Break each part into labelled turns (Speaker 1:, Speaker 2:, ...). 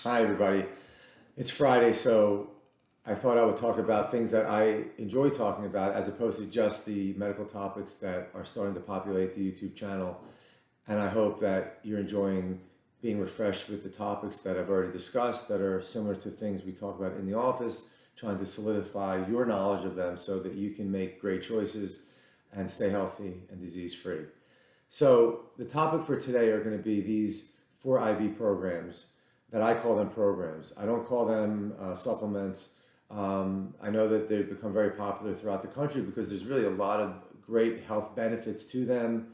Speaker 1: Hi, everybody. It's Friday, so I thought I would talk about things that I enjoy talking about as opposed to just the medical topics that are starting to populate the YouTube channel. And I hope that you're enjoying being refreshed with the topics that I've already discussed that are similar to things we talk about in the office, trying to solidify your knowledge of them so that you can make great choices and stay healthy and disease free. So, the topic for today are going to be these four IV programs that I call them programs. I don't call them supplements. I know that they've become very popular throughout the country because there's really a lot of great health benefits to them.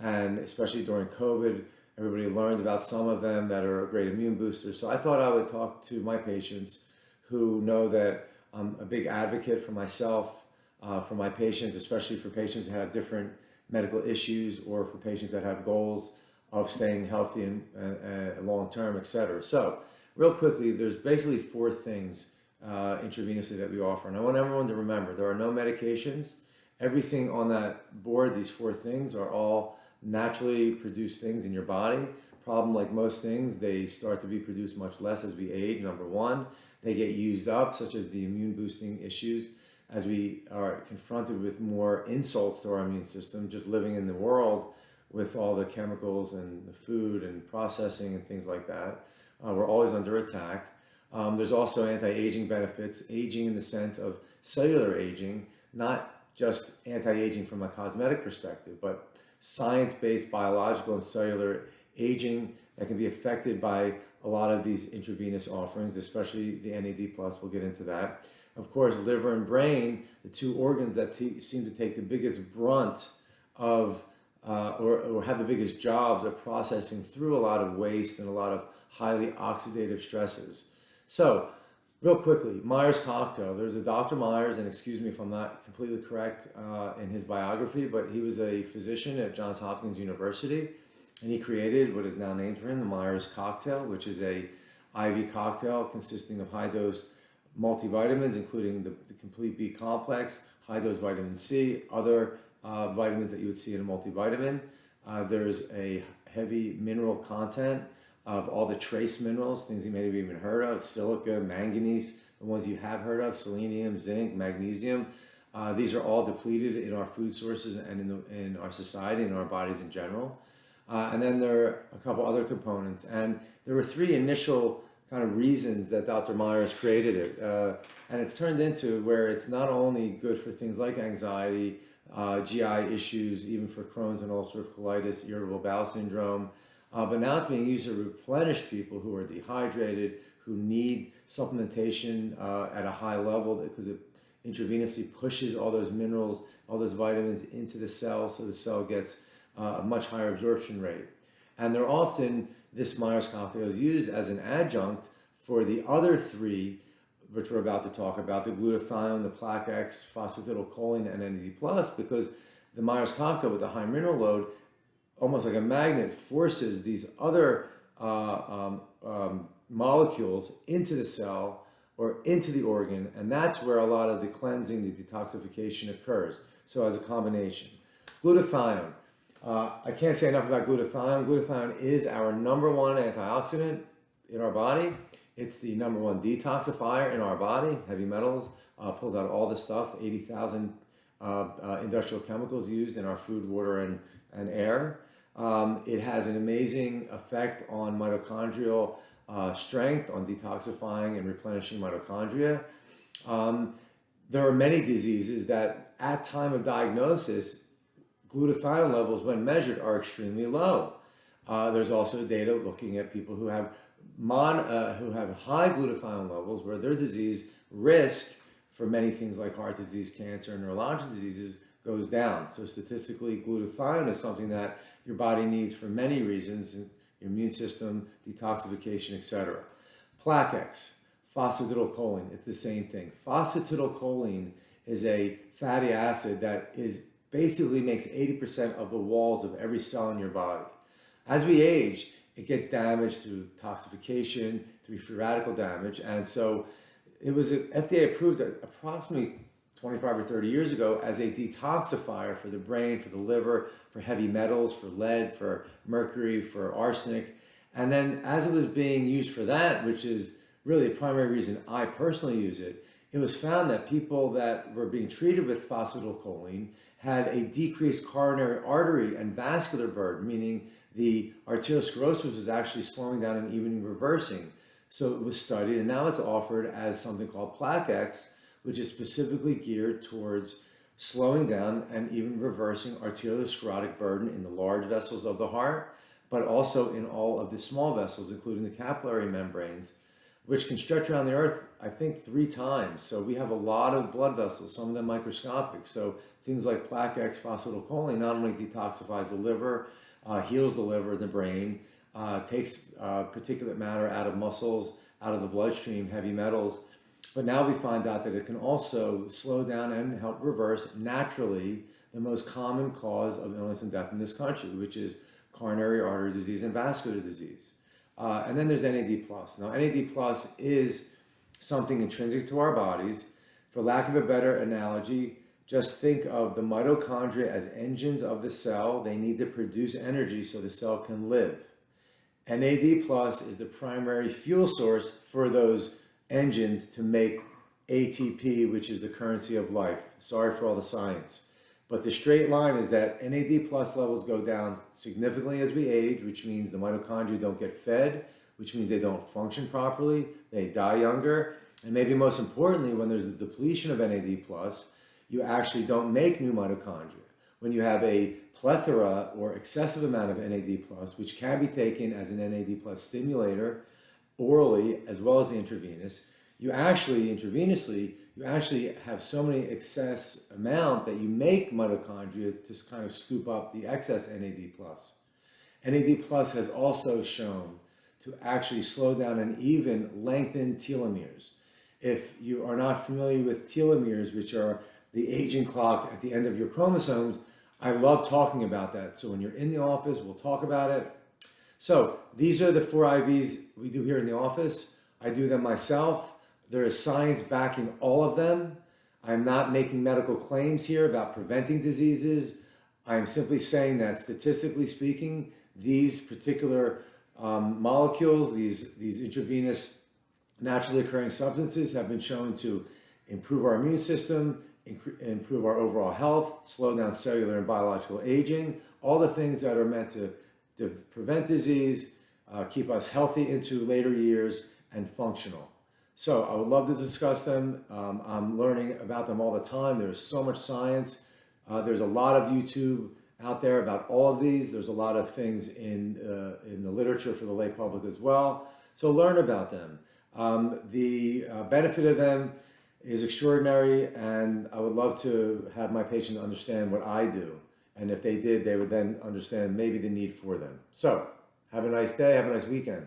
Speaker 1: And especially during COVID, everybody learned about some of them that are great immune boosters. So I thought I would talk to my patients who know that I'm a big advocate for myself, for my patients, especially for patients that have different medical issues or for patients that have goals of staying healthy and long term, et cetera. So, real quickly, there's basically four things intravenously that we offer. And I want everyone to remember there are no medications. Everything on that board, these four things, are all naturally produced things in your body. Problem like most things, they start to be produced much less as we age, number one. They get used up, such as the immune boosting issues, as we are confronted with more insults to our immune system, just living in the world with all the chemicals and the food and processing and things like that. We're always under attack. There's also anti-aging benefits, aging in the sense of cellular aging, not just anti-aging from a cosmetic perspective, but science-based biological and cellular aging that can be affected by a lot of these intravenous offerings, especially the NAD+, we'll get into that. Of course, liver and brain, the two organs that seem to take the biggest brunt of or have the biggest jobs of processing through a lot of waste and a lot of highly oxidative stresses. So, real quickly, Meyer's cocktail. There's a Dr. Myers, and excuse me if I'm not completely correct in his biography, but he was a physician at Johns Hopkins University, and he created what is now named for him, the Myers cocktail, which is a IV cocktail consisting of high-dose multivitamins, including the complete B complex, high-dose vitamin C, other vitamins that you would see in a multivitamin. There's a heavy mineral content of all the trace minerals, things you may have even heard of, silica, manganese, the ones you have heard of, selenium, zinc, magnesium. These are all depleted in our food sources and in our society, in our bodies in general. And then there are a couple other components. And there were three initial kind of reasons that Dr. Myers created it. And it's turned into where it's not only good for things like anxiety, GI issues, even for Crohn's and ulcerative colitis, irritable bowel syndrome. But now it's being used to replenish people who are dehydrated, who need supplementation at a high level because it intravenously pushes all those minerals, all those vitamins into the cell so the cell gets a much higher absorption rate. And they're often, this Myers cocktail is used as an adjunct for the other three, which we're about to talk about, the glutathione, the Plaquex, phosphatidylcholine, and NAD+, because the Myers cocktail with the high mineral load, almost like a magnet, forces these other molecules into the cell or into the organ, and that's where a lot of the cleansing, the detoxification occurs. So as a combination. Glutathione. I can't say enough about glutathione. Glutathione is our number one antioxidant in our body. It's the number one detoxifier in our body. Heavy metals pulls out all the stuff, 80,000 industrial chemicals used in our food, water, and air. It has an amazing effect on mitochondrial strength, on detoxifying and replenishing mitochondria. There are many diseases that at time of diagnosis, glutathione levels when measured are extremely low. There's also data looking at people who have high glutathione levels where their disease risk for many things like heart disease, cancer, and neurological diseases goes down. So statistically, glutathione is something that your body needs for many reasons, your immune system, detoxification, etc. Plaquex, phosphatidylcholine, it's the same thing. Phosphatidylcholine is a fatty acid that basically makes 80% of the walls of every cell in your body. As we age, it gets damaged through toxification, through free radical damage, and so it was FDA approved approximately 25 or 30 years ago as a detoxifier for the brain, for the liver, for heavy metals, for lead, for mercury, for arsenic. And then as it was being used for that, which is really the primary reason I personally use it, it was found that people that were being treated with phosphatidylcholine had a decreased coronary artery and vascular burden, meaning the arteriosclerosis was actually slowing down and even reversing. So it was studied, and now it's offered as something called Plaquex, which is specifically geared towards slowing down and even reversing arteriosclerotic burden in the large vessels of the heart, but also in all of the small vessels, including the capillary membranes, which can stretch around the earth, I think, 3 times. So we have a lot of blood vessels, some of them microscopic. So things like Plaquex, phosphatidylcholine not only detoxifies the liver, heals the liver and the brain, takes particulate matter out of muscles, out of the bloodstream, heavy metals. But now we find out that it can also slow down and help reverse naturally the most common cause of illness and death in this country, which is coronary artery disease and vascular disease. And then there's NAD+. Now, NAD+ is something intrinsic to our bodies. For lack of a better analogy, just think of the mitochondria as engines of the cell. They need to produce energy so the cell can live. NAD+ is the primary fuel source for those engines to make ATP, which is the currency of life. Sorry for all the science. But the straight line is that NAD+ levels go down significantly as we age, which means the mitochondria don't get fed, which means they don't function properly, they die younger, and maybe most importantly, when there's a depletion of NAD+, you actually don't make new mitochondria. When you have a plethora or excessive amount of NAD+, which can be taken as an NAD+ stimulator orally as well as the intravenous, intravenously, you actually have so many excess amount that you make mitochondria to kind of scoop up the excess NAD+. NAD+ has also shown to actually slow down and even lengthen telomeres. If you are not familiar with telomeres, which are the aging clock at the end of your chromosomes, I love talking about that. So when you're in the office, we'll talk about it. So these are the 4 IVs we do here in the office. I do them myself. There is science backing all of them. I'm not making medical claims here about preventing diseases. I'm simply saying that statistically speaking, these particular molecules, these intravenous naturally occurring substances have been shown to improve our immune system, improve our overall health, slow down cellular and biological aging, all the things that are meant to prevent disease, keep us healthy into later years, and functional. So I would love to discuss them. I'm learning about them all the time. There's so much science. There's a lot of YouTube out there about all of these. There's a lot of things in the literature for the lay public as well. So learn about them. The benefit of them is extraordinary, and I would love to have my patients understand what I do. And if they did, they would then understand maybe the need for them. So have a nice day. Have a nice weekend.